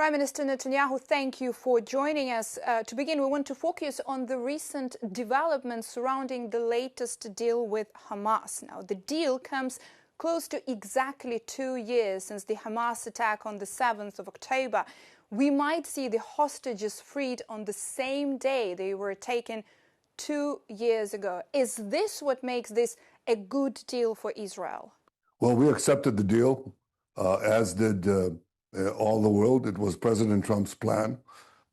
Prime Minister Netanyahu, thank you for joining us. To begin, we want to focus on the recent developments surrounding the latest deal with Hamas. Now, the deal comes close to exactly 2 years since the Hamas attack on the 7th of October. We might see the hostages freed on the same day they were taken 2 years ago. Is this what makes this a good deal for Israel? Well, we accepted the deal, as did all the world. It was President Trump's plan.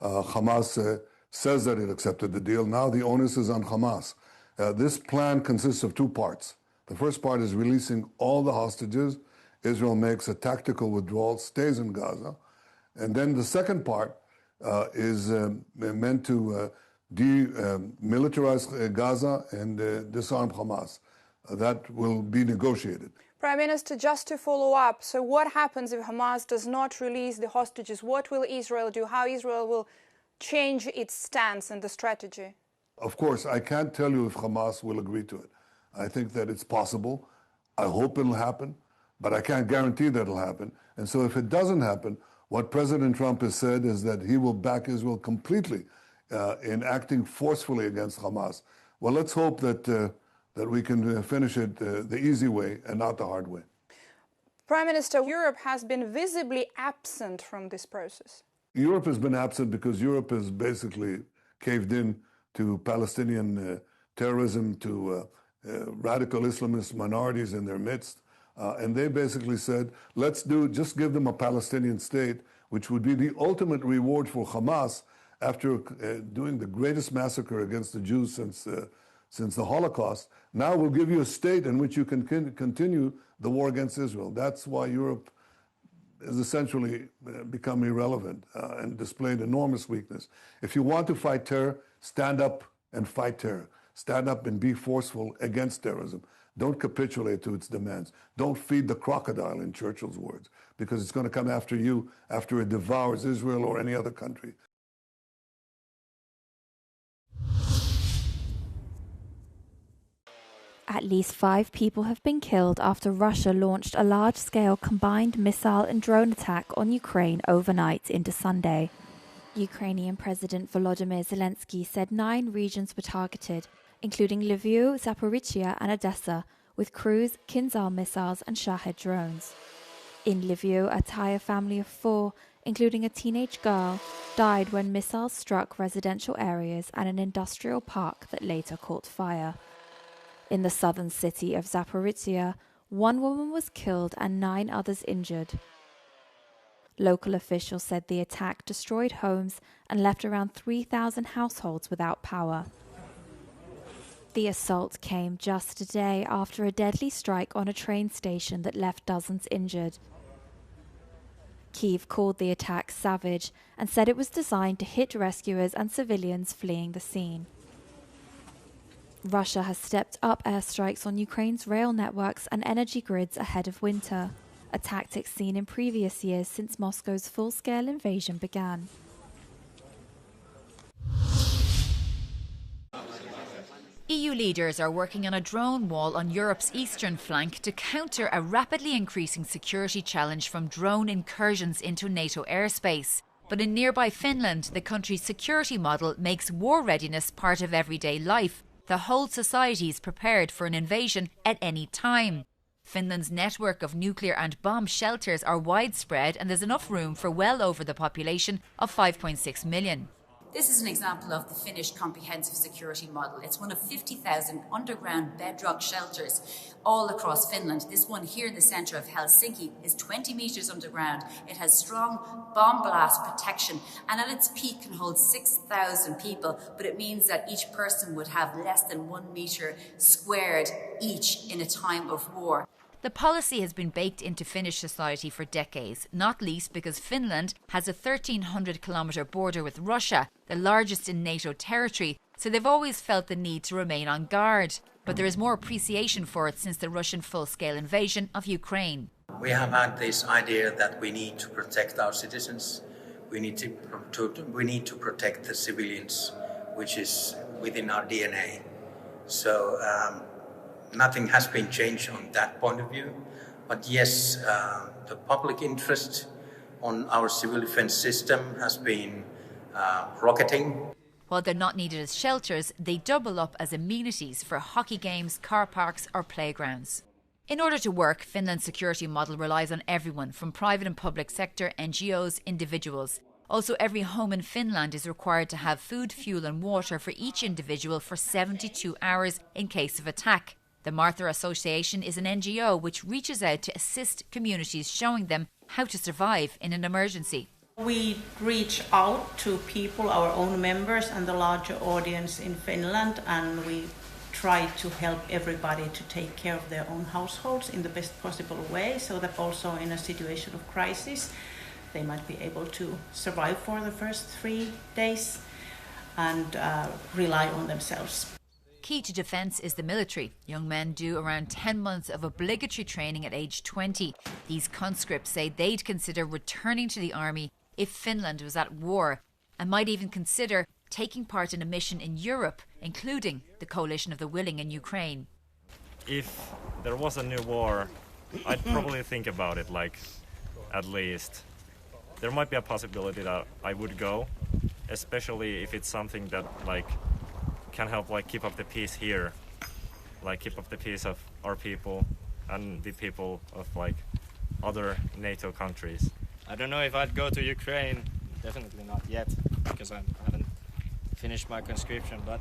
Hamas says that it accepted the deal. Now the onus is on Hamas. This plan consists of 2 parts. The first part is releasing all the hostages. Israel makes a tactical withdrawal, stays in Gaza. And then the second part is meant to demilitarize Gaza and disarm Hamas. That will be negotiated. Prime Minister, just to follow up, so what happens if Hamas does not release the hostages? What will Israel do? How Israel will change its stance and the strategy? Of course, I can't tell you if Hamas will agree to it. I think that it's possible. I hope it'll happen, but I can't guarantee that it'll happen. And so if it doesn't happen, what President Trump has said is that he will back Israel completely in acting forcefully against Hamas. Well, let's hope that we can finish it the easy way and not the hard way. Prime Minister, Europe has been visibly absent from this process. Europe has been absent because Europe has basically caved in to Palestinian terrorism, to radical Islamist minorities in their midst. And they basically said, just give them a Palestinian state, which would be the ultimate reward for Hamas after doing the greatest massacre against the Jews since the Holocaust. Now we'll give you a state in which you can continue the war against Israel. That's why Europe has essentially become irrelevant and displayed enormous weakness. If you want to fight terror, stand up and fight terror. Stand up and be forceful against terrorism. Don't capitulate to its demands. Don't feed the crocodile, in Churchill's words, because it's going to come after you after it devours Israel or any other country. At least 5 people have been killed after Russia launched a large-scale combined missile and drone attack on Ukraine overnight into Sunday. Ukrainian President Volodymyr Zelensky said 9 regions were targeted, including Lviv, Zaporizhzhia and Odessa, with cruise, Kinzhal missiles and Shahed drones. In Lviv, a Taya family of 4, including a teenage girl, died when missiles struck residential areas and an industrial park that later caught fire. In the southern city of Zaporizhzhia, 1 woman was killed and 9 others injured. Local officials said the attack destroyed homes and left around 3,000 households without power. The assault came just a day after a deadly strike on a train station that left dozens injured. Kyiv called the attack savage and said it was designed to hit rescuers and civilians fleeing the scene. Russia has stepped up airstrikes on Ukraine's rail networks and energy grids ahead of winter, a tactic seen in previous years since Moscow's full-scale invasion began. EU leaders are working on a drone wall on Europe's eastern flank to counter a rapidly increasing security challenge from drone incursions into NATO airspace. But in nearby Finland, the country's security model makes war readiness part of everyday life. The whole society is prepared for an invasion at any time. Finland's network of nuclear and bomb shelters are widespread and there's enough room for well over the population of 5.6 million. This is an example of the Finnish comprehensive security model. It's one of 50,000 underground bedrock shelters all across Finland. This one here in the centre of Helsinki is 20 metres underground. It has strong bomb blast protection and at its peak can hold 6,000 people, but it means that each person would have less than 1 metre squared each in a time of war. The policy has been baked into Finnish society for decades, not least because Finland has a 1,300-kilometre border with Russia, the largest in NATO territory, so they've always felt the need to remain on guard. But there is more appreciation for it since the Russian full-scale invasion of Ukraine. We have had this idea that we need to protect our citizens, we need to protect the civilians, which is within our DNA. So nothing has been changed on that point of view, but yes, the public interest on our civil defense system has been rocketing. While they're not needed as shelters, they double up as amenities for hockey games, car parks or playgrounds. In order to work, Finland's security model relies on everyone from private and public sector, NGOs, individuals. Also, every home in Finland is required to have food, fuel and water for each individual for 72 hours in case of attack. The Martha Association is an NGO which reaches out to assist communities, showing them how to survive in an emergency. We reach out to people, our own members and the larger audience in Finland, and we try to help everybody to take care of their own households in the best possible way, so that also in a situation of crisis they might be able to survive for the first 3 days and rely on themselves. Key to defence is the military. Young men do around 10 months of obligatory training at age 20. These conscripts say they'd consider returning to the army if Finland was at war, and might even consider taking part in a mission in Europe, including the coalition of the willing in Ukraine. If there was a new war, I'd probably think about it, like, at least. There might be a possibility that I would go, especially if it's something that, like, can help, like, keep up the peace here, like, keep up the peace of our people and the people of, like, other NATO countries. I don't know if I'd go to Ukraine, definitely not yet, because I haven't finished my conscription, but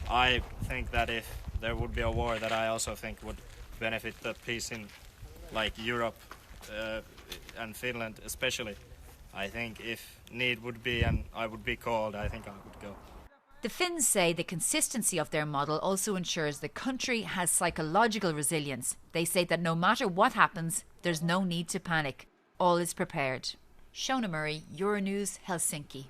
I think that if there would be a war that I also think would benefit the peace in, like, Europe and Finland especially, I think if need would be and I would be called, I think I would go. The Finns say the consistency of their model also ensures the country has psychological resilience. They say that no matter what happens, there's no need to panic. All is prepared. Shona Murray, Euronews, Helsinki.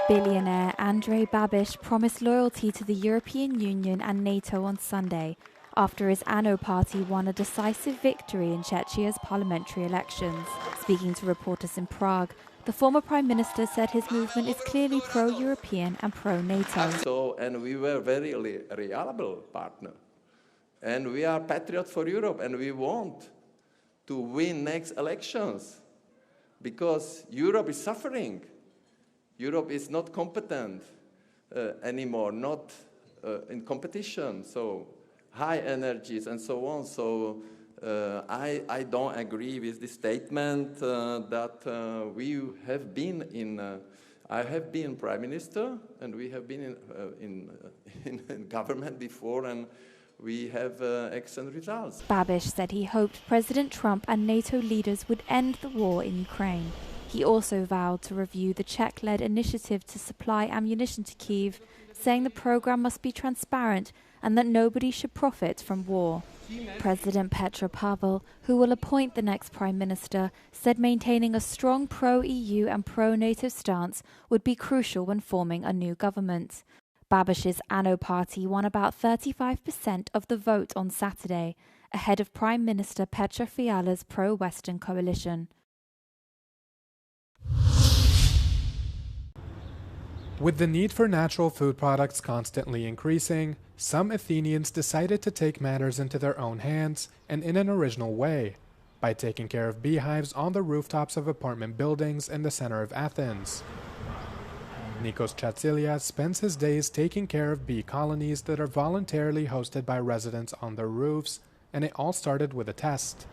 Billionaire Andrej Babiš promised loyalty to the European Union and NATO on Sunday after his ANO party won a decisive victory in Czechia's parliamentary elections. Speaking to reporters in Prague, the former Prime Minister said his movement is clearly pro-European and pro-NATO. And we were very reliable partner. And we are patriots for Europe, and we want to win next elections because Europe is suffering. Europe is not competent anymore, not in competition, so high energies and so on. So I don't agree with the statement that we have been in. I have been Prime Minister, and we have been in government before, and we have excellent results. Babiš said he hoped President Trump and NATO leaders would end the war in Ukraine. He also vowed to review the Czech-led initiative to supply ammunition to Kyiv, saying the program must be transparent and that nobody should profit from war. President Petr Pavel, who will appoint the next Prime Minister, said maintaining a strong pro-EU and pro-NATO stance would be crucial when forming a new government. Babiš's ANO party won about 35% of the vote on Saturday, ahead of Prime Minister Petr Fiala's pro-Western coalition. With the need for natural food products constantly increasing, some Athenians decided to take matters into their own hands and in an original way, by taking care of beehives on the rooftops of apartment buildings in the center of Athens. Nikos Chatsilias spends his days taking care of bee colonies that are voluntarily hosted by residents on their roofs, and it all started with a test.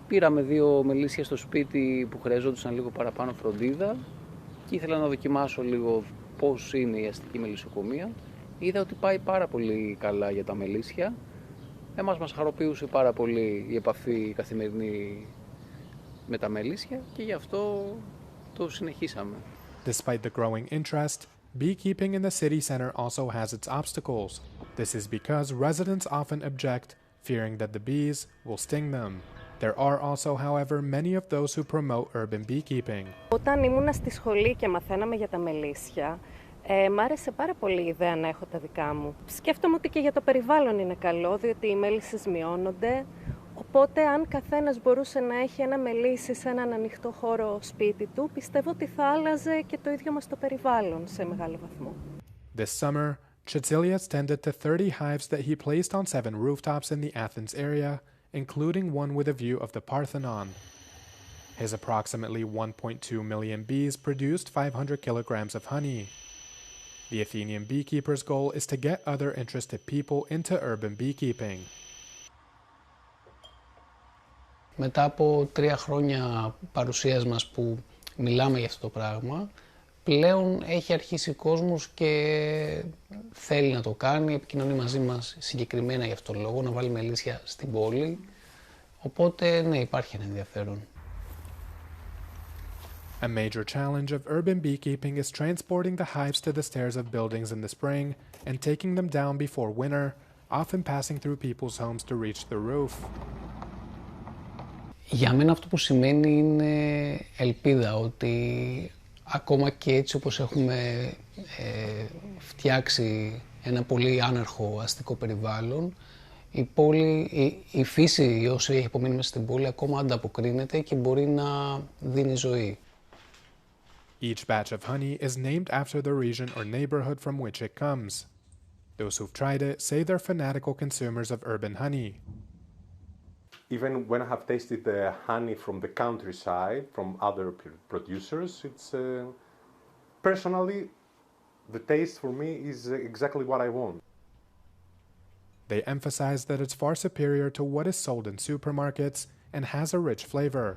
Πήραμε 2 μελίσια στο σπίτι που χρειαζόντουσαν λίγο παραπάνω φροντίδα και ήθελα να δοκιμάσω λίγο πώς είναι η αστική μελισσοκομεία. Είδα ότι πάει πάρα πολύ καλά για τα μελίσια. Μας χαροποιούσε πάρα πολύ η επαφή καθημερινή με τα μελίσια και γι' αυτό το συνεχίσαμε. Despite the growing interest, beekeeping in the city center also has its obstacles. This is because residents often object, fearing that the bees will sting them. There are also, however, many of those who promote urban beekeeping. Όταν ήμουνα στη σχολή και μαθαίναμε για τα μελίσια, μ' άρεσε πάρα πολύ η ιδέα να έχω τα δικά μου. Σκέφτομαι ότι και για το περιβάλλον είναι καλό, διότι οι μέλισσες μειώνονται. Οπότε, αν καθένας μπορούσε να έχει ένα μελίσι σε έναν ανοιχτό χώρο σπίτι του, πιστεύω ότι θα άλλαζε και το ίδιο μας το περιβάλλον σε μεγάλο βαθμό. This summer, Chatsilias tended to 30 hives that he placed on 7 rooftops in the Athens area, including one with a view of the Parthenon. His approximately 1.2 million bees produced 500 kilograms of honey. The Athenian beekeeper's goal is to get other interested people into urban beekeeping. Μετά από 3 χρόνια παρουσίας μας που μιλάμε για αυτό το πράγμα, πλέον έχει αρχίσει ο κόσμος και θέλει να το κάνει, επικοινωνεί μαζί μας συγκεκριμένα για αυτόν τον λόγο, να βάλει μελίσια στην πόλη. Οπότε, ναι, υπάρχει ένα ενδιαφέρον. A major challenge of urban beekeeping is transporting the hives to the stairs of buildings in the spring and taking them down before winter, often passing through people's homes to reach the roof. Για μένα αυτό που σημαίνει είναι ελπίδα, ότι ακόμα και έτσι όπως έχουμε φτιάξει ένα πολύ άναρχο αστικό περιβάλλον, η πόλη, η φύση όσο έχει απομείνει μέσα στην πόλη ακόμα ανταποκρίνεται και μπορεί να δίνει ζωή. Each batch of honey is named after the region or neighborhood from which it comes. Those who've tried it say they're fanatical consumers of urban honey. Even when I have tasted the honey from the countryside, from other producers, it's personally, the taste for me is exactly what I want. They emphasize that it's far superior to what is sold in supermarkets and has a rich flavor.